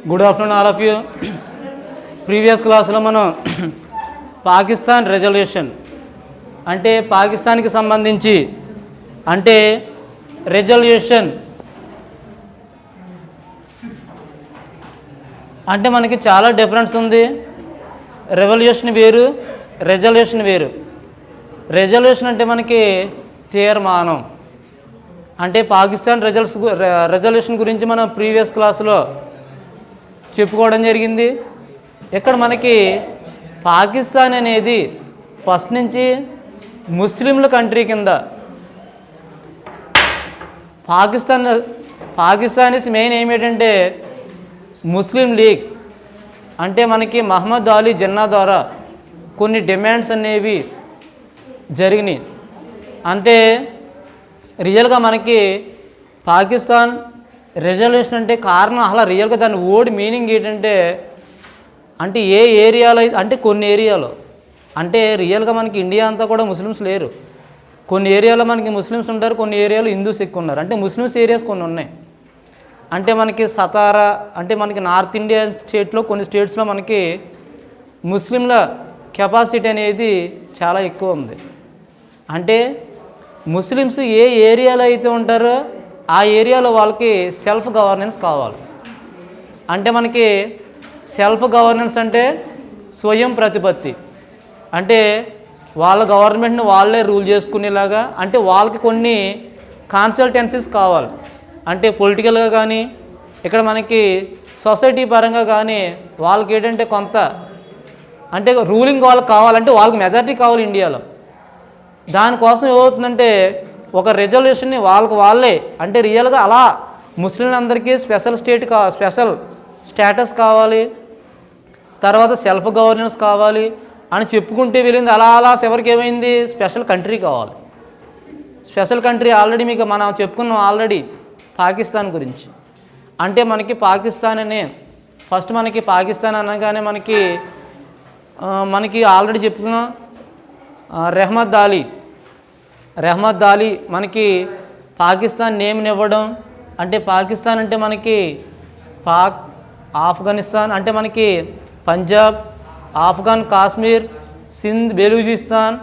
Good afternoon all of you. Previous క్లాస్లో మనం Pakistan resolution అంటే పాకిస్తాన్కి సంబంధించి అంటే రెజల్యూషన్ అంటే మనకి చాలా డిఫరెన్స్ ఉంది. రెవల్యూషన్ వేరు, రెజల్యూషన్ వేరు. రెజల్యూషన్ అంటే మనకి తీర్మానం. అంటే పాకిస్తాన్ రెజల్యూషన్ గురించి మనం ప్రీవియస్ క్లాసులో చెప్పుకోవడం జరిగింది. ఇక్కడ మనకి పాకిస్తాన్ అనేది ఫస్ట్ నుంచి ముస్లింల కంట్రీ కింద పాకిస్తాన్ మెయిన్ ఏమిటంటే ముస్లిం లీగ్. అంటే మనకి మహమ్మద్ అలీ జిన్నా ద్వారా కొన్ని డిమాండ్స్ అనేవి జరిగినాయి. అంటే రియల్గా మనకి పాకిస్తాన్ రెజల్యూషన్ అంటే కారణం అసలు రియల్గా దాని వర్డ్ మీనింగ్ ఏంటంటే అంటే ఏ ఏరియాలో అంటే కొన్ని ఏరియాలో అంటే రియల్గా మనకి ఇండియా అంతా కూడా ముస్లిమ్స్ లేరు. కొన్ని ఏరియాలో మనకి ముస్లిమ్స్ ఉంటారు, కొన్ని ఏరియాలో హిందూస్ ఎక్కువ ఉన్నారు. అంటే ముస్లిమ్స్ ఏరియాస్ కొన్ని ఉన్నాయి. అంటే మనకి సతారా అంటే మనకి నార్త్ ఇండియా స్టేట్లో కొన్ని స్టేట్స్లో మనకి ముస్లింల కెపాసిటీ అనేది చాలా ఎక్కువ ఉంది. అంటే ముస్లిమ్స్ ఏ ఏరియాలో అయితే ఉంటారో ఆ ఏరియాలో వాళ్ళకి సెల్ఫ్ గవర్నెన్స్ కావాలి. అంటే మనకి సెల్ఫ్ గవర్నెన్స్ అంటే స్వయం ప్రతిపత్తి. అంటే వాళ్ళ గవర్నమెంట్ని వాళ్ళే రూల్ చేసుకునేలాగా అంటే వాళ్ళకి కొన్ని కాన్సల్టెన్సీస్ కావాలి. అంటే పొలిటికల్గా కానీ ఇక్కడ మనకి సొసైటీ పరంగా కానీ వాళ్ళకి ఏంటంటే కొంత అంటే రూలింగ్ వాళ్ళకి కావాలంటే వాళ్ళకి మెజారిటీ కావాలి ఇండియాలో. దానికోసం ఏమవుతుందంటే ఒక రెజల్యూషన్ని వాళ్ళే అంటే రియల్గా అలా ముస్లింలందరికీ స్పెషల్ స్టేటస్ కావాలి, తర్వాత సెల్ఫ్ గవర్నెన్స్ కావాలి అని చెప్పుకుంటే వెళ్ళింది. అలా చివరికి ఏమైంది స్పెషల్ కంట్రీ కావాలి. స్పెషల్ కంట్రీ ఆల్రెడీ మీకు మనం చెప్పుకున్నాం ఆల్రెడీ పాకిస్తాన్ గురించి. అంటే మనకి పాకిస్తాన్ అనే ఫస్ట్ మనకి పాకిస్తాన్ అనగానే మనకి ఆల్రెడీ చెప్పుకున్నాం రెహ్మద్ అలీ మనకి పాకిస్తాన్ నేమ్ని ఇవ్వడం. అంటే పాకిస్తాన్ అంటే మనకి ఆఫ్ఘనిస్తాన్ అంటే మనకి పంజాబ్, ఆఫ్ఘన్, కాశ్మీర్, సింధ్, బెలూచిస్తాన్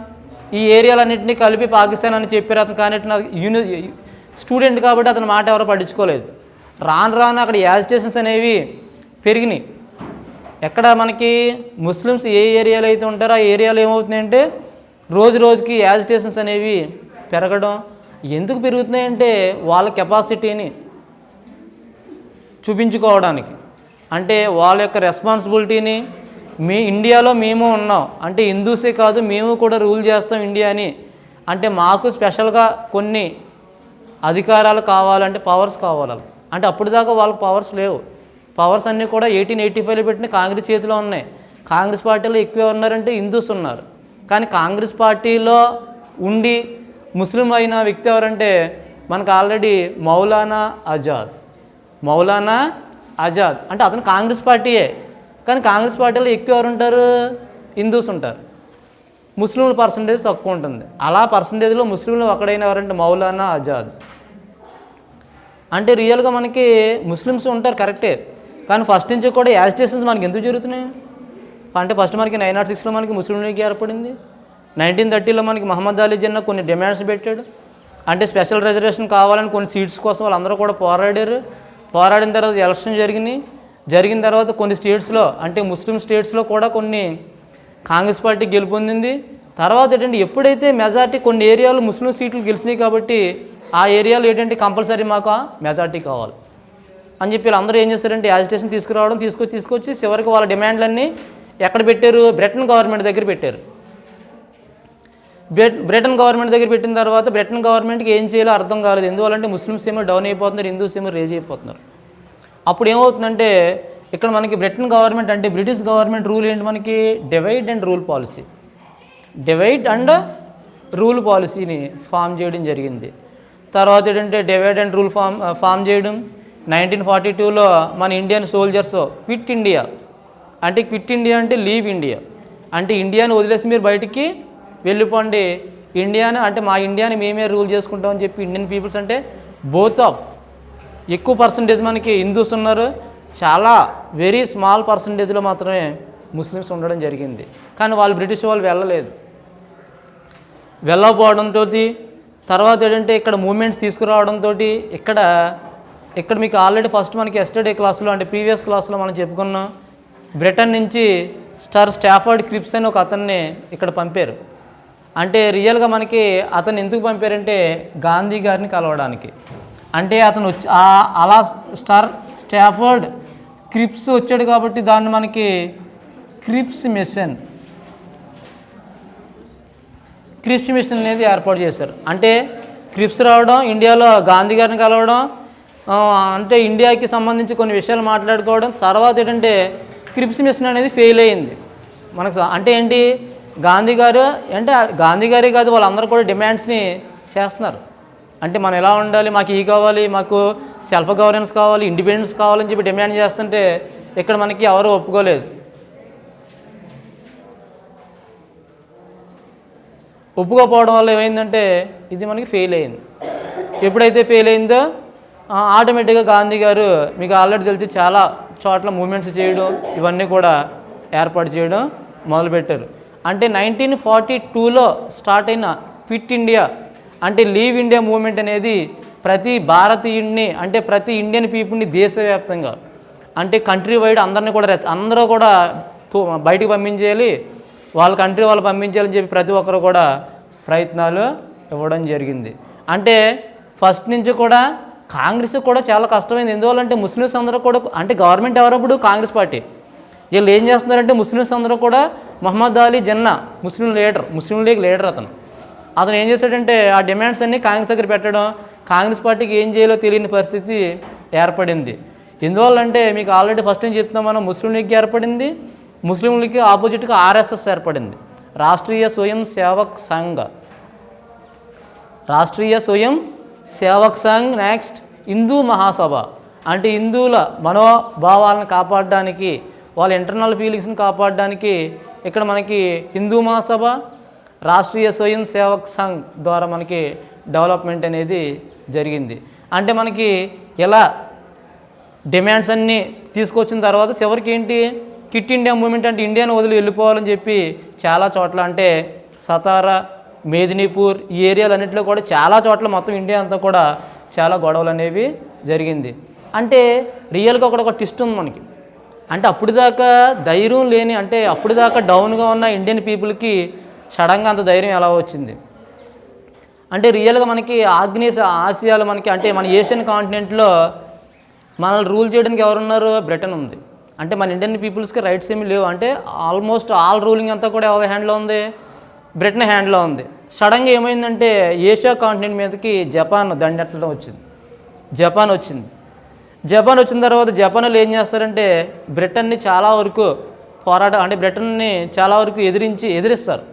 ఈ ఏరియాలన్నింటినీ కలిపి పాకిస్తాన్ అని చెప్పారు. అతను కానీ నాకు స్టూడెంట్ కాబట్టి అతని మాట ఎవరో పట్టించుకోలేదు. రాను అక్కడ యాజిటేషన్స్ అనేవి పెరిగినాయి. ఎక్కడ మనకి ముస్లిమ్స్ ఏ ఏరియాలో అయితే ఉంటారో ఆ ఏరియాలో ఏమవుతున్నాయంటే రోజుకి యాజిటేషన్స్ అనేవి పెరగడం. ఎందుకు పెరుగుతున్నాయంటే వాళ్ళ కెపాసిటీని చూపించుకోవడానికి. అంటే వాళ్ళ యొక్క రెస్పాన్సిబిలిటీని ఇండియాలో మేము ఉన్నాం అంటే హిందూసే కాదు మేము కూడా రూల్ చేస్తాం ఇండియాని. అంటే మాకు స్పెషల్గా కొన్ని అధికారాలు కావాలంటే పవర్స్ కావాలి. అంటే అప్పుడు దాకా వాళ్ళకి పవర్స్ లేవు. పవర్స్ అన్నీ కూడా 1885లో పెట్టిన కాంగ్రెస్ చేతిలో ఉన్నాయి. కాంగ్రెస్ పార్టీలో ఎక్కువ ఉన్నారంటే హిందూస్ ఉన్నారు. కానీ కాంగ్రెస్ పార్టీలో ఉండి ముస్లిం అయిన వ్యక్తి ఎవరంటే మనకు ఆల్రెడీ మౌలానా ఆజాద్ అంటే అతను కాంగ్రెస్ పార్టీయే. కానీ కాంగ్రెస్ పార్టీలో ఎక్కువ ఎవరు ఉంటారు హిందూస్ ఉంటారు, ముస్లింల పర్సంటేజ్ తక్కువ ఉంటుంది. అలా పర్సంటేజ్లో ముస్లింలు ఒకడైన ఎవరంటే మౌలానా ఆజాద్. అంటే రియల్గా మనకి ముస్లిమ్స్ ఉంటారు కరెక్టే, కానీ ఫస్ట్ నుంచి కూడా యాజిటేషన్స్ మనకి ఎందుకు జరుగుతున్నాయి అంటే ఫస్ట్ మనకి 1906లో మనకి ముస్లిం లీగ్ ఏర్పడింది. 1930లో మనకి మహమ్మద్ అలీ జిన్నా కొన్ని డిమాండ్స్ పెట్టాడు. అంటే స్పెషల్ రిజర్వేషన్ కావాలని కొన్ని సీట్స్ కోసం వాళ్ళందరూ కూడా పోరాడారు. పోరాడిన తర్వాత ఎలక్షన్ జరిగిన తర్వాత కొన్ని స్టేట్స్లో అంటే ముస్లిం స్టేట్స్లో కూడా కొన్ని కాంగ్రెస్ పార్టీ గెలుపొందింది. తర్వాత ఏంటంటే ఎప్పుడైతే మెజార్టీ కొన్ని ఏరియాలో ముస్లిం సీట్లు గెలిచినాయి కాబట్టి ఆ ఏరియాలో ఏంటంటే కంపల్సరీ మాకు మెజార్టీ కావాలి అని చెప్పి వీళ్ళందరూ ఏం చేస్తారంటే యాజిటేషన్ తీసుకొచ్చి చివరికి వాళ్ళ డిమాండ్లన్నీ ఎక్కడ పెట్టారు బ్రిటన్ గవర్నమెంట్ దగ్గర పెట్టారు. బ్రిటన్ గవర్నమెంట్ దగ్గర పెట్టిన తర్వాత బ్రిటన్ గవర్నమెంట్కి ఏం చేయాలో అర్థం కాలేదు. ఎందువల్లంటే ముస్లిమ్స్ ఏమో డౌన్ అయిపోతున్నారు, హిందూస్ ఏమో రేజ్ అయిపోతున్నారు. అప్పుడు ఏమవుతుందంటే ఇక్కడ మనకి బ్రిటన్ గవర్నమెంట్ అంటే బ్రిటిష్ గవర్నమెంట్ రూల్ ఏంటి మనకి డివైడ్ అండ్ రూల్ పాలసీని ఫామ్ చేయడం జరిగింది. తర్వాత ఏంటంటే డివైడ్ అండ్ రూల్ ఫామ్ చేయడం 1942లో మన ఇండియన్ సోల్జర్స్ క్విట్ ఇండియా అంటే లీవ్ ఇండియా అంటే ఇండియాని వదిలేసి మీరు బయటికి వెళ్ళిపోండి, ఇండియాని అంటే మా ఇండియాని మేమే రూల్ చేసుకుంటామని చెప్పి ఇండియన్ పీపుల్స్ అంటే బోత్ ఆఫ్ ఎక్కువ పర్సంటేజ్ మనకి హిందూస్ ఉన్నారు, చాలా వెరీ స్మాల్ పర్సంటేజ్లో మాత్రమే ముస్లిమ్స్ ఉండడం జరిగింది. కానీ వాళ్ళు బ్రిటిష్ వాళ్ళు వెళ్ళలేదు. వెళ్ళకపోవడంతో తర్వాత ఏంటంటే ఇక్కడ మూమెంట్స్ తీసుకురావడంతో ఇక్కడ మీకు ఆల్రెడీ ఫస్ట్ మనకి ఎస్టర్డే క్లాసులో అంటే ప్రీవియస్ క్లాస్లో మనం చెప్పుకున్నాం. బ్రిటన్ నుంచి స్టాఫర్డ్ క్రిప్స్ అని ఒక అతన్ని ఇక్కడ పంపారు. అంటే రియల్గా మనకి అతను ఎందుకు పంపారంటే గాంధీ గారిని కలవడానికి. అంటే అతను వచ్చి అలా స్టాఫర్డ్ క్రిప్స్ వచ్చాడు కాబట్టి దాన్ని మనకి క్రిప్స్ మిషన్ అనేది ఏర్పాటు చేశారు. అంటే క్రిప్స్ రావడం, ఇండియాలో గాంధీ గారిని కలవడం, అంటే ఇండియాకి సంబంధించి కొన్ని విషయాలు మాట్లాడుకోవడం. తర్వాత ఏంటంటే క్రిప్స్ మిషన్ అనేది ఫెయిల్ అయ్యింది మనకు. అంటే ఏంటి, గాంధీ గారే కాదు వాళ్ళందరూ కూడా డిమాండ్స్ని చేస్తున్నారు. అంటే మనం ఎలా ఉండాలి, మాకు ఈ కావాలి, మాకు సెల్ఫ్ గవర్నెన్స్ కావాలి, ఇండిపెండెన్స్ కావాలని చెప్పి డిమాండ్ చేస్తుంటే ఇక్కడ మనకి ఎవరు ఒప్పుకోలేదు. ఒప్పుకోకపోవడం వల్ల ఏమైందంటే ఇది మనకి ఫెయిల్ అయింది. ఎప్పుడైతే ఫెయిల్ అయిందో ఆటోమేటిక్గా గాంధీ గారు మీకు ఆల్రెడీ తెలిసి చాలా చోట్ల మూమెంట్స్ చేయడం ఇవన్నీ కూడా ఏర్పాటు చేయడం మొదలుపెట్టారు. అంటే 1942లో స్టార్ట్ అయిన క్విట్ ఇండియా అంటే లీవ్ ఇండియా మూమెంట్ అనేది ప్రతి భారతీయుడిని అంటే ప్రతి ఇండియన్ పీపుల్ని దేశవ్యాప్తంగా అంటే కంట్రీ వైడ్ అందరూ కూడా బయటికి పంపించేయాలి, వాళ్ళ కంట్రీ వాళ్ళు పంపించాలని చెప్పి ప్రతి ఒక్కరు కూడా ప్రయత్నాలు ఇవ్వడం జరిగింది. అంటే ఫస్ట్ నుంచి కూడా కాంగ్రెస్ కూడా చాలా కష్టమైంది. ఎందువల్లంటే ముస్లిమ్స్ అందరూ కూడా అంటే గవర్నమెంట్ ఎవరప్పుడు కాంగ్రెస్ పార్టీ, వీళ్ళు ఏం చేస్తున్నారంటే ముస్లిమ్స్ అందరూ కూడా మహమ్మద్ అలీ జిన్నా ముస్లిం లీగ్ లీడర్ అతను ఏం చేశాడంటే ఆ డిమాండ్స్ అన్నీ కాంగ్రెస్ దగ్గర పెట్టడం, కాంగ్రెస్ పార్టీకి ఏం చేయాలో తెలియని పరిస్థితి ఏర్పడింది. ఎందువల్లంటే మీకు ఆల్రెడీ ఫస్ట్ నుంచి చెప్తున్నాం మనం, ముస్లిం లీగ్ ఏర్పడింది, ముస్లిం లీగ్కి ఆపోజిట్గా ఆర్ఎస్ఎస్ ఏర్పడింది, రాష్ట్రీయ స్వయం సేవక్ సంఘ్, నెక్స్ట్ హిందూ మహాసభ అంటే హిందువుల మనోభావాలను కాపాడడానికి వాళ్ళ ఇంటర్నల్ ఫీలింగ్స్ని కాపాడడానికి ఇక్కడ మనకి హిందూ మహాసభ, రాష్ట్రీయ స్వయం సేవక్ సంఘ్ ద్వారా మనకి డెవలప్మెంట్ అనేది జరిగింది. అంటే మనకి ఎలా డిమాండ్స్ అన్నీ తీసుకొచ్చిన తర్వాత చివరికి ఏంటి క్విట్ ఇండియా మూమెంట్ అంటే ఇండియాను వదిలి వెళ్ళిపోవాలని చెప్పి చాలా చోట్ల అంటే సతారా, మేదినీపూర్ ఈ ఏరియాలన్నింటిలో కూడా చాలా చోట్ల మొత్తం ఇండియా అంతా కూడా చాలా గొడవలు అనేవి జరిగింది. అంటే రియల్గా ఒక ట్విస్ట్ ఉంది మనకి. అంటే అప్పటిదాకా ధైర్యం లేని అంటే అప్పటిదాకా డౌన్గా ఉన్న ఇండియన్ పీపుల్కి సడన్గా అంత ధైర్యం ఎలా వచ్చింది అంటే రియల్గా మనకి ఆసియాలో మనకి అంటే మన ఏషియన్ కాంటినెంట్లో మనల్ని రూల్ చేయడానికి ఎవరున్నారు, బ్రిటన్ ఉంది. అంటే మన ఇండియన్ పీపుల్స్కి రైట్స్ ఏమీ లేవు. అంటే ఆల్మోస్ట్ ఆల్ రూలింగ్ అంతా కూడా ఎవరి హ్యాండ్లో ఉంది, బ్రిటన్ హ్యాండ్లో ఉంది. సడన్గా ఏమైందంటే ఏషియా కాంటినెంట్ మీదకి జపాన్ దండెత్తడం వచ్చింది. జపాన్ వచ్చిన తర్వాత జపాన్లో ఏం చేస్తారంటే బ్రిటన్ని చాలా వరకు అంటే బ్రిటన్ని చాలా వరకు ఎదిరిస్తారు.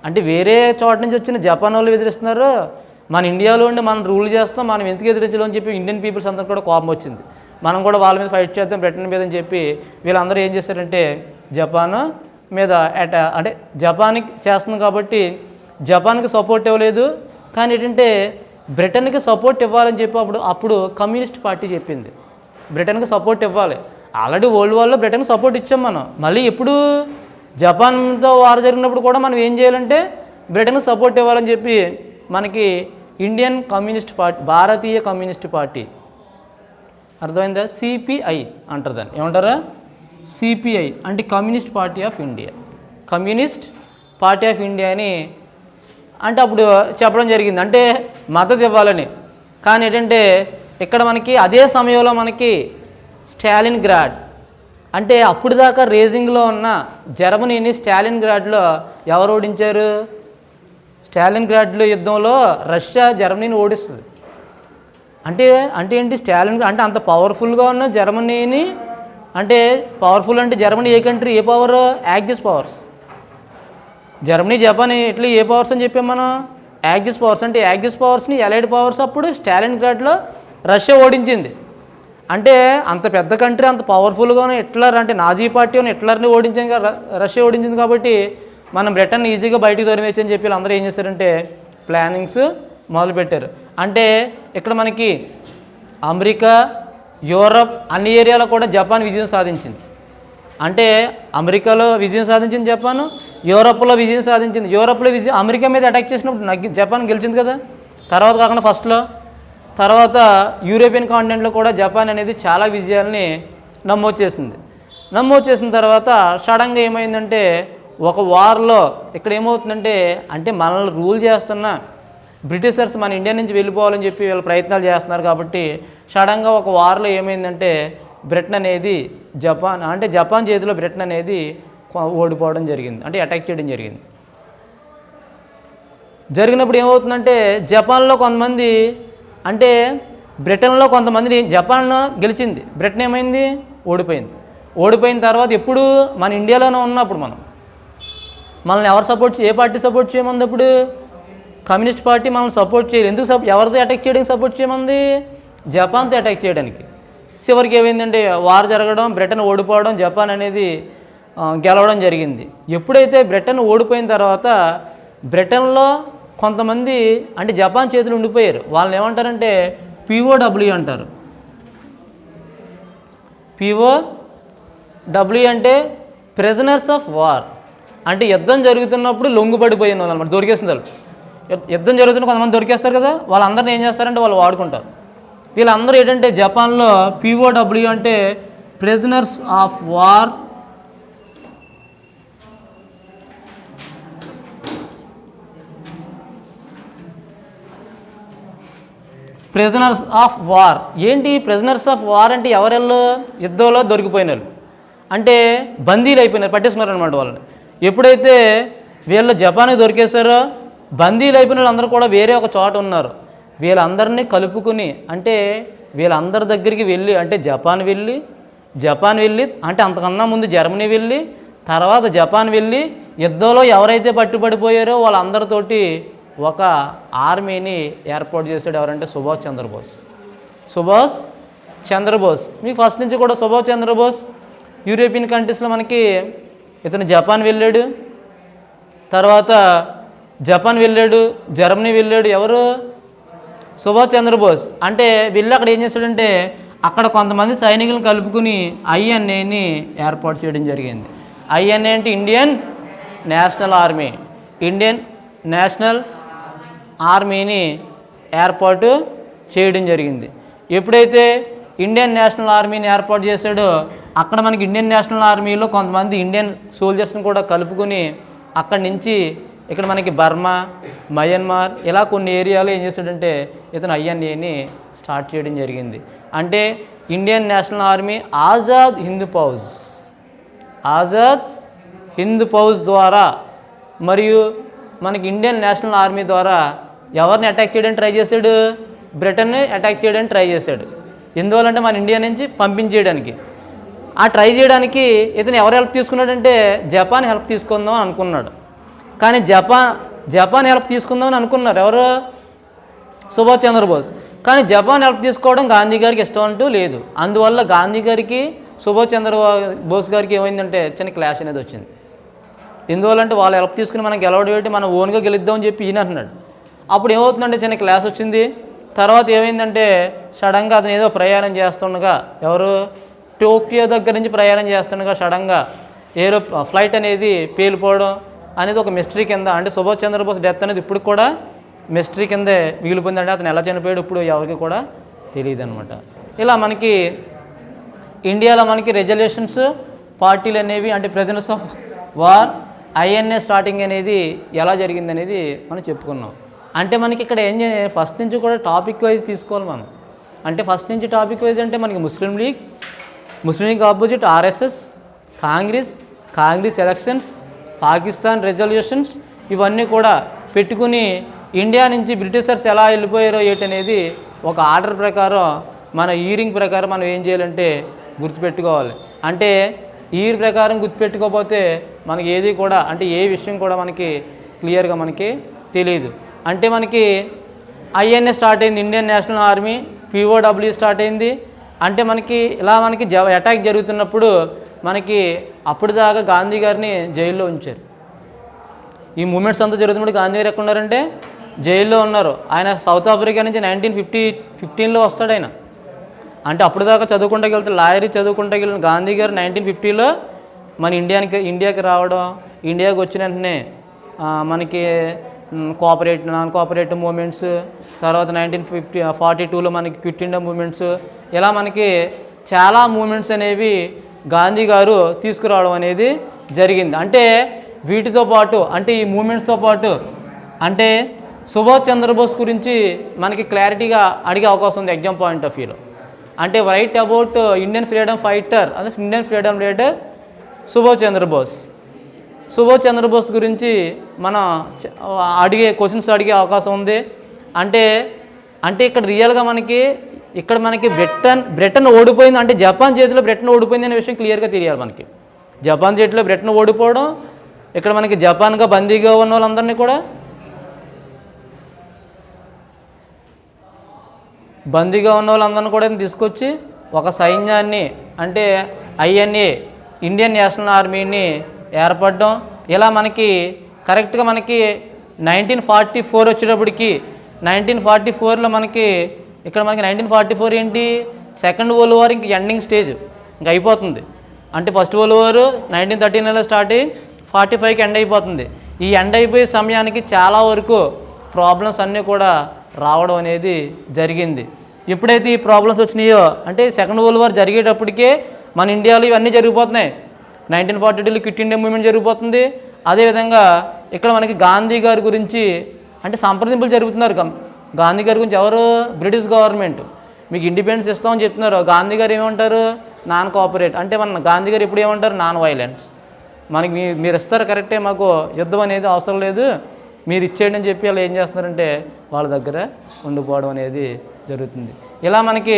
అంటే వేరే చోట నుంచి వచ్చిన జపాన్ వాళ్ళు ఎదిరిస్తున్నారు, మన ఇండియాలో ఉండి మనం రూల్ చేస్తాం, మనం ఎందుకు ఎదిరించడం అని చెప్పి ఇండియన్ పీపుల్స్ అందరూ కూడా కోపం వచ్చింది. మనం కూడా వాళ్ళ మీద ఫైట్ చేద్దాం బ్రిటన్ మీద అని చెప్పి వీళ్ళందరూ ఏం చేశారంటే జపాన్ మీద అంటే జపాన్కి చేస్తుంది కాబట్టి జపాన్కి సపోర్ట్ ఇవ్వలేదు. కానీ ఏంటంటే బ్రిటన్కి సపోర్ట్ ఇవ్వాలని చెప్పి అప్పుడు కమ్యూనిస్ట్ పార్టీ చెప్పింది బ్రిటన్కి సపోర్ట్ ఇవ్వాలి. ఆల్రెడీ వరల్డ్ వార్లో బ్రిటన్కి సపోర్ట్ ఇచ్చాం మనం. మళ్ళీ ఇప్పుడు జపాన్తో వార్ జరిగినప్పుడు కూడా మనం ఏం చేయాలంటే బ్రిటన్కి సపోర్ట్ ఇవ్వాలని చెప్పి మనకి ఇండియన్ కమ్యూనిస్ట్ పార్టీ, భారతీయ కమ్యూనిస్ట్ పార్టీ అర్థమైందా, సిపిఐ అంటారు దాన్ని. ఏమంటారా, సిపిఐ అంటే కమ్యూనిస్ట్ పార్టీ ఆఫ్ ఇండియా అని అంటే అప్పుడు చెప్పడం జరిగింది. అంటే మద్దతు ఇవ్వాలని. కానీ ఏంటంటే ఇక్కడ మనకి అదే సమయంలో మనకి స్టాలిన్ గ్రాడ్ అంటే అప్పుడు దాకా రేజింగ్లో ఉన్న జర్మనీని స్టాలిన్ గ్రాడ్లో ఎవరు ఓడించారు, స్టాలిన్ గ్రాడ్లో యుద్ధంలో రష్యా జర్మనీని ఓడిస్తుంది. అంటే ఏంటి స్టాలిన్ అంటే అంత పవర్ఫుల్గా ఉన్న జర్మనీని అంటే పవర్ఫుల్ అంటే జర్మనీ ఏ కంట్రీ, ఏ power, axis powers. Germany, Japan ఇట్లా ఏ పవర్స్ అని చెప్పాం మనం, యాక్సిస్ పవర్స్. అంటే యాక్సిస్ పవర్స్ని ఎలైడ్ పవర్స్ అప్పుడు స్టాలిన్ గ్రాడ్లో రష్యా ఓడించింది. అంటే అంత పెద్ద కంట్రీ అంత పవర్ఫుల్గా ఉన్న హిట్లర్ అంటే నాజీ పార్టీ ఉన్న హిట్లర్ని ఓడించింది, రష్యా ఓడించింది. కాబట్టి మనం బ్రిటన్ ఈజీగా బయటికి తరిమేయచ్చు అని చెప్పి అందరూ ఏం చేస్తారంటే ప్లానింగ్స్ మొదలుపెట్టారు. అంటే ఇక్కడ మనకి అమెరికా, యూరప్ అన్ని ఏరియాలో కూడా జపాన్ విజయం సాధించింది. అంటే అమెరికాలో విజయం సాధించింది జపాను, యూరప్లో విజయం సాధించింది. యూరప్లో విజయం అమెరికా మీద అటాక్ చేసినప్పుడు జపాన్ గెలిచింది కదా. తర్వాత కాకుండా ఫస్ట్లో, తర్వాత యూరోపియన్ కాంటినెంట్లో కూడా జపాన్ అనేది చాలా విజయాల్ని నమోదు చేసింది. నమోదు చేసిన తర్వాత సడన్గా ఏమైందంటే ఒక వార్లో ఇక్కడ ఏమవుతుందంటే, అంటే మనల్ని రూల్ చేస్తున్న బ్రిటిషర్స్ మన ఇండియా నుంచి వెళ్ళిపోవాలని చెప్పి వీళ్ళు ప్రయత్నాలు చేస్తున్నారు. కాబట్టి సడన్గా ఒక వార్లో ఏమైందంటే బ్రిటన్ అనేది జపాన్ చేతిలో బ్రిటన్ అనేది ఓడిపోవడం జరిగింది, అంటే అటాక్ చేయడం జరిగింది. జరిగినప్పుడు ఏమవుతుందంటే జపాన్లో కొంతమంది, అంటే బ్రిటన్లో కొంతమంది, జపాన్ గెలిచింది, బ్రిటన్ ఏమైంది ఓడిపోయింది. ఓడిపోయిన తర్వాత ఎప్పుడు మన ఇండియాలోనే ఉన్నప్పుడు మనల్ని ఏ పార్టీ సపోర్ట్ చేయమంది? అప్పుడు కమ్యూనిస్ట్ పార్టీ మనల్ని సపోర్ట్ చేయలేదు. ఎందుకు ఎవరితో అటాక్ చేయడానికి సపోర్ట్ చేయమంది? జపాన్తో అటాక్ చేయడానికి. చివరికి ఏమైందంటే వార్ జరగడం, బ్రిటన్ ఓడిపోవడం, జపాన్ అనేది గెలవడం జరిగింది. ఎప్పుడైతే బ్రిటన్ ఓడిపోయిన తర్వాత బ్రిటన్లో కొంతమంది, అంటే జపాన్ చేతులు ఉండిపోయారు. వాళ్ళని ఏమంటారంటే POW అంటారు. POW అంటే ప్రిజనర్స్ ఆఫ్ వార్. అంటే యుద్ధం జరుగుతున్నప్పుడు లొంగుపడిపోయిన వాళ్ళు అనమాట, దొరికేసిన వాళ్ళు. యుద్ధం జరుగుతున్న కొంతమంది దొరికేస్తారు కదా, వాళ్ళందరినీ ఏం చేస్తారంటే వాళ్ళు వాడుకుంటారు. వీళ్ళందరూ ఏంటంటే జపాన్లో POW అంటే prisoners of war, prisoners of war. ఏంటి ప్రిజనర్స్ ఆఫ్ వార్ అంటే? ఎవరెళ్ళు యుద్ధంలో దొరికిపోయిన వాళ్ళు, అంటే బందీలు అయిపోయినారు, పట్టేస్తున్నారు అనమాట వాళ్ళని. ఎప్పుడైతే వీళ్ళు జపాన్కి దొరికేశారో, బందీలు అయిపోయిన వాళ్ళు అందరూ కూడా వేరే ఒక చోట ఉన్నారు. వీళ్ళందరినీ కలుపుకుని, అంటే వీళ్ళందరి దగ్గరికి వెళ్ళి, అంటే జపాన్ వెళ్ళి, అంటే అంతకన్నా ముందు జర్మనీ వెళ్ళి, తర్వాత జపాన్ వెళ్ళి, యుద్ధంలో ఎవరైతే పట్టుబడిపోయారో వాళ్ళందరితోటి ఒక ఆర్మీని ఏర్పాటు చేశాడు. ఎవరంటే సుభాష్ చంద్రబోస్. మీకు ఫస్ట్ నుంచి కూడా సుభాష్ చంద్రబోస్ యూరోపియన్ కంట్రీస్లో మనకి ఇతను జపాన్ వెళ్ళాడు, తర్వాత జపాన్ వెళ్ళాడు, జర్మనీ వెళ్ళాడు. ఎవరు? సుభాష్ చంద్రబోస్. అంటే వెళ్ళి అక్కడ ఏం చేశాడంటే అక్కడ కొంతమంది సైనికులను కలుపుకుని INAని ఏర్పాటు చేయడం జరిగింది. INA అంటే ఇండియన్ నేషనల్ ఆర్మీని ఏర్పాటు చేయడం జరిగింది. ఎప్పుడైతే ఇండియన్ నేషనల్ ఆర్మీని ఏర్పాటు చేశాడో అక్కడ మనకి ఇండియన్ నేషనల్ ఆర్మీలో కొంతమంది ఇండియన్ సోల్జర్స్ని కూడా కలుపుకొని అక్కడి నుంచి ఇక్కడ మనకి బర్మా, మయన్మార్ ఇలా కొన్ని ఏరియాలో ఏం చేశాడంటే ఇతను INAని స్టార్ట్ చేయడం జరిగింది. అంటే Indian national army Azad Hind Fauj ద్వారా మరియు మనకి ఇండియన్ నేషనల్ ఆర్మీ ద్వారా ఎవరిని అటాక్ చేయడానికి ట్రై చేశాడు? బ్రిటన్ని అటాక్ చేయడానికి ట్రై చేశాడు. ఎందువల్లంటే మన ఇండియా నుంచి పంపించేయడానికి. ఆ ట్రై చేయడానికి ఇతను ఎవరు హెల్ప్ తీసుకున్నాడంటే జపాన్ హెల్ప్ తీసుకుందాం అనుకున్నాడు. కానీ జపాన్ హెల్ప్ తీసుకుందామని అనుకున్నారు ఎవరు? సుభాష్ చంద్రబోస్. కానీ జపాన్ హెల్ప్ తీసుకోవడం గాంధీ గారికి ఇష్టం అంటూ లేదు. అందువల్ల గాంధీ గారికి సుభాష్ చంద్రబోస్ గారికి ఏమైందంటే చిన్న క్లాష్ అనేది వచ్చింది. ఎందువల్లంటే వాళ్ళు హెల్ప్ తీసుకుని మనం గెలవడం ఏంటి, మనం ఓన్గా గెలుద్దామని చెప్పి ఈయన అంటున్నాడు. అప్పుడు ఏమవుతుందంటే చిన్న క్లాస్ వచ్చింది. తర్వాత ఏమైందంటే సడన్గా అతను ఏదో ప్రయాణం చేస్తుండగా, ఎవరు? టోక్యో దగ్గర నుంచి ప్రయాణం చేస్తుండగా సడన్గా ఫ్లైట్ అనేది పేలిపోవడం అనేది ఒక మిస్టరీ కింద, అంటే సుభాష్ చంద్రబోస్ డెత్ అనేది ఇప్పుడు కూడా మిస్టరీ కిందే మిగిలిపోయిందంటే అతను ఎలా చనిపోయాడు ఇప్పుడు ఎవరికి కూడా తెలియదు అనమాట. ఇలా మనకి ఇండియాలో మనకి రెజల్యూషన్స్ పార్టీలు అనేవి, అంటే presence of war, INA starting అనేది ఎలా జరిగింది అనేది మనం చెప్పుకున్నాం. అంటే మనకి ఇక్కడ ఫస్ట్ నుంచి కూడా టాపిక్ వైజ్ తీసుకోవాలి మనం. అంటే ఫస్ట్ నుంచి టాపిక్ వైజ్ అంటే మనకి Muslim League opposite RSS, Congress elections, Pakistan resolutions, ఇవన్నీ కూడా పెట్టుకుని ఇండియా నుంచి బ్రిటిషర్స్ ఎలా వెళ్ళిపోయారో ఏంటనేది ఒక ఆర్డర్ ప్రకారం మన ఇయరింగ్ ప్రకారం మనం ఏం చేయాలంటే గుర్తుపెట్టుకోవాలి. అంటే ఇయర్ ప్రకారం గుర్తుపెట్టుకోకపోతే మనకి ఏది కూడా, అంటే ఏ విషయం కూడా మనకి క్లియర్గా మనకి తెలియదు. అంటే మనకి INA స్టార్ట్ అయింది, Indian national army, POW start అయింది. అంటే మనకి ఇలా మనకి అటాక్ జరుగుతున్నప్పుడు మనకి అప్పుడు దాకా గాంధీ గారిని జైల్లో ఉంచారు. ఈ మూమెంట్స్ అంతా జరుగుతున్నప్పుడు గాంధీ గారు ఎక్కడ ఉన్నారంటే జైల్లో ఉన్నారు. ఆయన సౌత్ ఆఫ్రికా నుంచి 1915లో వస్తాడు ఆయన. అంటే అప్పుడు దాకా చదువుకుంటూ వెళ్తే లాయరీ చదువుకుంటూ వెళ్ళిన గాంధీ గారు 1950లో మన ఇండియాకి రావడం, ఇండియాకి వచ్చిన వెంటనే మనకి కోఆపరేటివ్ నాన్ కోఆపరేటివ్ మూమెంట్స్, తర్వాత 1942లో మనకి క్విట్ ఇండియా మూమెంట్స్, ఇలా మనకి చాలా మూమెంట్స్ అనేవి గాంధీ గారు తీసుకురావడం అనేది జరిగింది. అంటే వీటితో పాటు అంటే ఈ మూమెంట్స్తో పాటు అంటే సుభాష్ చంద్రబోస్ గురించి మనకి క్లారిటీగా అడిగే అవకాశం ఉంది ఎగ్జామ్ పాయింట్ ఆఫ్ వ్యూలో. అంటే write about Indian freedom fighter, అదే Indian freedom leader Subhash Chandrabose గురించి మనం క్వశ్చన్స్ అడిగే అవకాశం ఉంది. అంటే ఇక్కడ రియల్గా మనకి బ్రిటన్ ఓడిపోయింది, అంటే జపాన్ చేతిలో బ్రిటన్ ఓడిపోయింది అనే విషయం క్లియర్గా తెలియాలి మనకి. జపాన్ చేతిలో బ్రిటన్ ఓడిపోవడం, ఇక్కడ మనకి జపాన్గా బందీగా ఉన్న వాళ్ళందరినీ కూడా తీసుకొచ్చి ఒక సైన్యాన్ని అంటే INA ఇండియన్ నేషనల్ ఆర్మీని ఏర్పడడం, ఇలా మనకి కరెక్ట్గా మనకి 1944 వచ్చేటప్పటికి 1944లో ఇక్కడ మనకి 1944 ఏంటి, సెకండ్ వరల్డ్ వార్ ఇంక ఎండింగ్ స్టేజ్ ఇంక అయిపోతుంది. అంటే ఫస్ట్ వరల్డ్ వార్ 1939లో స్టార్ట్ అయ్యి 45కి ఎండ్ అయిపోతుంది. ఈ ఎండ్ అయిపోయే సమయానికి చాలా వరకు ప్రాబ్లమ్స్ అన్నీ కూడా రావడం అనేది జరిగింది. ఎప్పుడైతే ఈ ప్రాబ్లమ్స్ వచ్చినాయో అంటే సెకండ్ వరల్డ్ వార్ జరిగేటప్పటికే మన ఇండియాలో ఇవన్నీ జరిగిపోతున్నాయి. 1942లో క్విట్ ఇండియా మూవ్మెంట్ జరిగిపోతుంది. అదేవిధంగా ఇక్కడ మనకి గాంధీ గారి గురించి అంటే సంప్రదింపులు జరుగుతున్నారు. గాంధీ గారి గురించి ఎవరు, బ్రిటిష్ గవర్నమెంట్ మీకు ఇండిపెండెన్స్ ఇస్తామని చెప్తున్నారు. గాంధీ గారు ఏమంటారు, నాన్ కోఆపరేట్, అంటే మన గాంధీ గారు ఇప్పుడు ఏమంటారు, నాన్ వైలెన్స్, మనకి మీరు ఇస్తారు కరెక్టే, మాకు యుద్ధం అనేది అవసరం లేదు, మీరు ఇచ్చేయండి అని చెప్పి వాళ్ళు ఏం చేస్తున్నారంటే వాళ్ళ దగ్గర ఉండిపోవడం అనేది జరుగుతుంది. ఇలా మనకి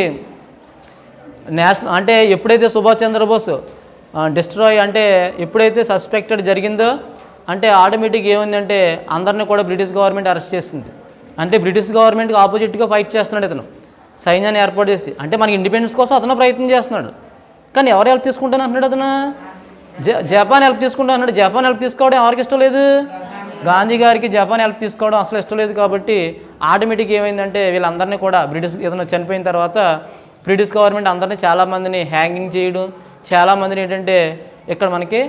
నేషనల్ అంటే ఎప్పుడైతే సుభాష్ చంద్రబోస్ డిస్ట్రాయ్ అంటే ఎప్పుడైతే సస్పెక్టెడ్ జరిగిందో అంటే ఆటోమేటిక్ ఏముందంటే అందరినీ కూడా బ్రిటిష్ గవర్నమెంట్ అరెస్ట్ చేసింది. అంటే బ్రిటిష్ గవర్నమెంట్కి ఆపోజిట్గా ఫైట్ చేస్తున్నాడు ఇతను, సైన్యాన్ని ఏర్పాటు చేసి. అంటే మనకి ఇండిపెండెన్స్ కోసం అతను ప్రయత్నం చేస్తున్నాడు. కానీ ఎవరు హెల్ప్ తీసుకుంటాను అంటున్నాడు అతను, జపాన్ హెల్ప్ తీసుకుంటా అన్నాడు. జపాన్ హెల్ప్ తీసుకోవడం ఎవరికి ఇష్టం లేదు, గాంధీ గారికి జపాన్ హెల్ప్ తీసుకోవడం అసలు ఇష్టం లేదు. కాబట్టి ఆటోమేటిక్ ఏమైందంటే వీళ్ళందరినీ కూడా ఇతను చనిపోయిన తర్వాత బ్రిటిష్ గవర్నమెంట్ అందరినీ చాలామందిని హ్యాంగింగ్ చేయడం, చాలామందిని ఏంటంటే ఇక్కడ మనకి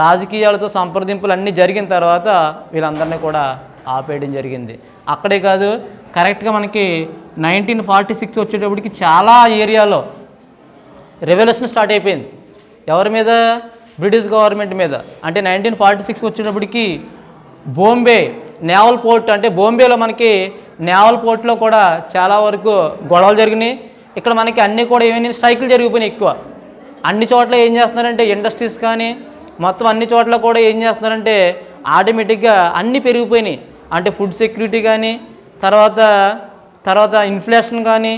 రాజకీయాలతో సంప్రదింపులు అన్నీ జరిగిన తర్వాత వీళ్ళందరినీ కూడా ఆపేయడం జరిగింది. అక్కడే కాదు, కరెక్ట్గా మనకి 1946 వచ్చేటప్పటికి చాలా ఏరియాలో రెవల్యూషన్ స్టార్ట్ అయిపోయింది. ఎవరి మీద, బ్రిటిష్ గవర్నమెంట్ మీద. అంటే 1946 వచ్చేటప్పటికి బాంబే నేవల్ పోర్ట్, అంటే బాంబేలో మనకి నేవల్ పోర్ట్లో కూడా చాలా వరకు గొడవలు జరిగినాయి. ఇక్కడ మనకి అన్నీ కూడా ఏమైనా స్ట్రైకులు జరిగిపోయినాయి ఎక్కువ. అన్ని చోట్ల ఏం చేస్తున్నారంటే ఇండస్ట్రీస్ కానీ మొత్తం అన్ని చోట్ల కూడా ఏం చేస్తున్నారంటే ఆటోమేటిక్గా అన్నీ పెరిగిపోయినాయి. అంటే ఫుడ్ సెక్యూరిటీ కానీ, తర్వాత ఇన్ఫ్లేషన్ కానీ,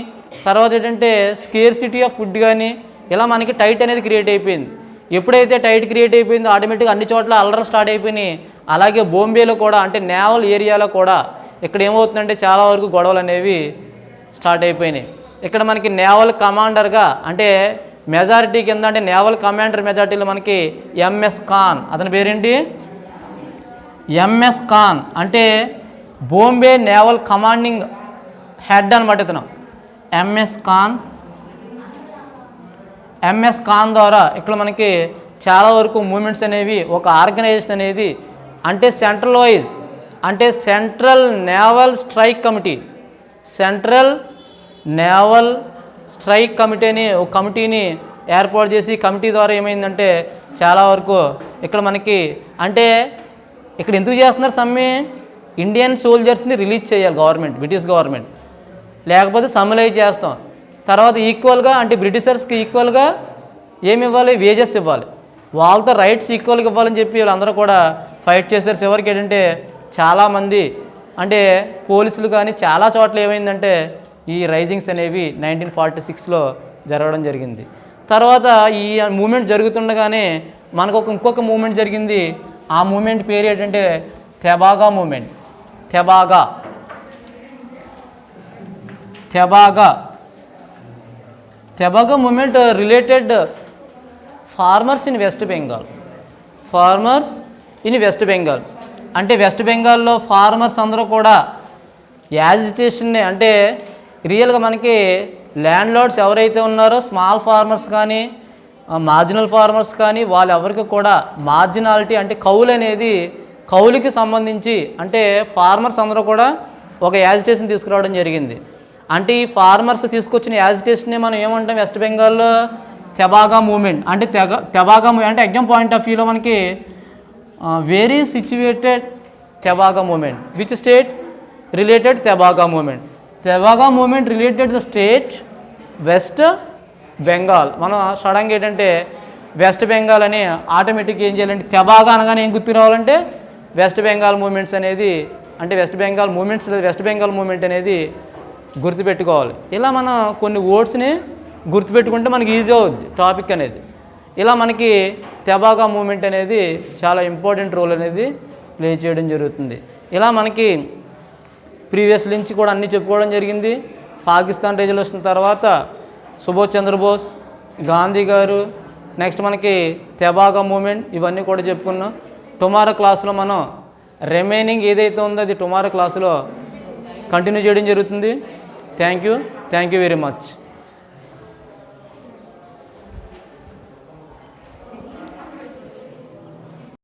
తర్వాత ఏంటంటే స్కేర్సిటీ ఆఫ్ ఫుడ్ కానీ, ఇలా మనకి టైట్ అనేది క్రియేట్ అయిపోయింది. ఎప్పుడైతే టైట్ క్రియేట్ అయిపోయిందో ఆటోమేటిక్గా అన్ని చోట్ల అల్లరి స్టార్ట్ అయిపోయినాయి. అలాగే బాంబేలో కూడా అంటే నేవల్ ఏరియాలో కూడా ఇక్కడ ఏమవుతుందంటే చాలా వరకు గొడవలు అనేవి స్టార్ట్ అయిపోయినాయి. ఇక్కడ మనకి నేవల్ కమాండర్గా అంటే మెజారిటీ కింద అంటే నేవల్ కమాండర్ మెజారిటీలో మనకి MS ఖాన్, అతని పేరేంటి, MS ఖాన్ అంటే బాంబే నేవల్ కమాండింగ్ హెడ్ అనమాట ఇతను. MS ఖాన్ ద్వారా ఇక్కడ మనకి చాలా వరకు మూమెంట్స్ అనేవి ఒక ఆర్గనైజేషన్ అనేది అంటే సెంట్రల్ నేవల్ స్ట్రైక్ కమిటీ అని ఒక కమిటీని ఏర్పాటు చేసి కమిటీ ద్వారా ఏమైందంటే చాలా వరకు ఇక్కడ మనకి అంటే ఇక్కడ ఎందుకు చేస్తున్నారు సమ్మె, ఇండియన్ సోల్జర్స్ని రిలీజ్ చేయాలి గవర్నమెంట్, బ్రిటిష్ గవర్నమెంట్, లేకపోతే సమ్మెలై చేస్తాం. తర్వాత ఈక్వల్గా అంటే బ్రిటిషర్స్కి ఈక్వల్గా ఏమి ఇవ్వాలి, వేజెస్ ఇవ్వాలి, వాళ్ళతో రైట్స్ ఈక్వల్గా ఇవ్వాలని చెప్పి వీళ్ళందరూ కూడా ఫైట్ చేశారు. చివరికి ఏంటంటే చాలామంది అంటే పోలీసులు కానీ చాలా చోట్ల ఏమైందంటే ఈ రైజింగ్స్ అనేవి 1946లో జరగడం జరిగింది. తర్వాత ఈ మూమెంట్ జరుగుతుండగానే మనకు ఇంకొక మూమెంట్ జరిగింది. ఆ మూమెంట్ పేరు ఏంటంటే Tebhaga movement. Tebhaga movement related farmers in West Bengal. అంటే వెస్ట్ బెంగాల్లో ఫార్మర్స్ అందరూ కూడా యాజిటేషన్ని అంటే రియల్గా మనకి ల్యాండ్ లార్డ్స్ ఎవరైతే ఉన్నారో స్మాల్ ఫార్మర్స్ కానీ మార్జినల్ ఫార్మర్స్ కానీ వాళ్ళెవరికి కూడా మార్జినాలిటీ అంటే కౌలు అనేది కౌలుకి సంబంధించి అంటే ఫార్మర్స్ అందరూ కూడా ఒక యాజిటేషన్ తీసుకురావడం జరిగింది. అంటే ఈ ఫార్మర్స్ తీసుకొచ్చిన యాజిటేషన్ని మనం ఏమంటాం వెస్ట్ బెంగాల్లో తెబాగా మూమెంట్ అంటే తెబాగా అంటే ఎగ్జామ్ పాయింట్ ఆఫ్ వ్యూలో మనకి very situated Tebhaga movement which state related Tebhaga movement. Tebhaga movement related the state West Bengal. మనం సడన్గా ఏంటంటే వెస్ట్ బెంగాల్ అని ఆటోమేటిక్గా ఏం చేయాలంటే తెబాగా అనగానే ఏం గుర్తు రావాలంటే వెస్ట్ బెంగాల్ మూమెంట్స్ అనేది అంటే వెస్ట్ బెంగాల్ మూమెంట్స్ లేదా వెస్ట్ బెంగాల్ మూమెంట్ అనేది గుర్తుపెట్టుకోవాలి. ఇలా మనం కొన్ని వర్డ్స్ని గుర్తుపెట్టుకుంటే మనకి ఈజీ అవుద్ది టాపిక్ అనేది. ఇలా మనకి తెబాగా మూమెంట్ అనేది చాలా ఇంపార్టెంట్ రోల్ అనేది ప్లే చేయడం జరుగుతుంది. ఇలా మనకి ప్రీవియస్ నుంచి కూడా అన్నీ చెప్పుకోవడం జరిగింది. పాకిస్తాన్ రెజల్యూషన్ తర్వాత సుభాష్ చంద్రబోస్, గాంధీ గారు, నెక్స్ట్ మనకి తెబాగా మూమెంట్ ఇవన్నీ కూడా చెప్పుకున్నాం. టుమారో క్లాస్లో మనం రిమైనింగ్ ఏదైతే ఉందో అది టుమారో క్లాసులో కంటిన్యూ చేయడం జరుగుతుంది. Thank you very much.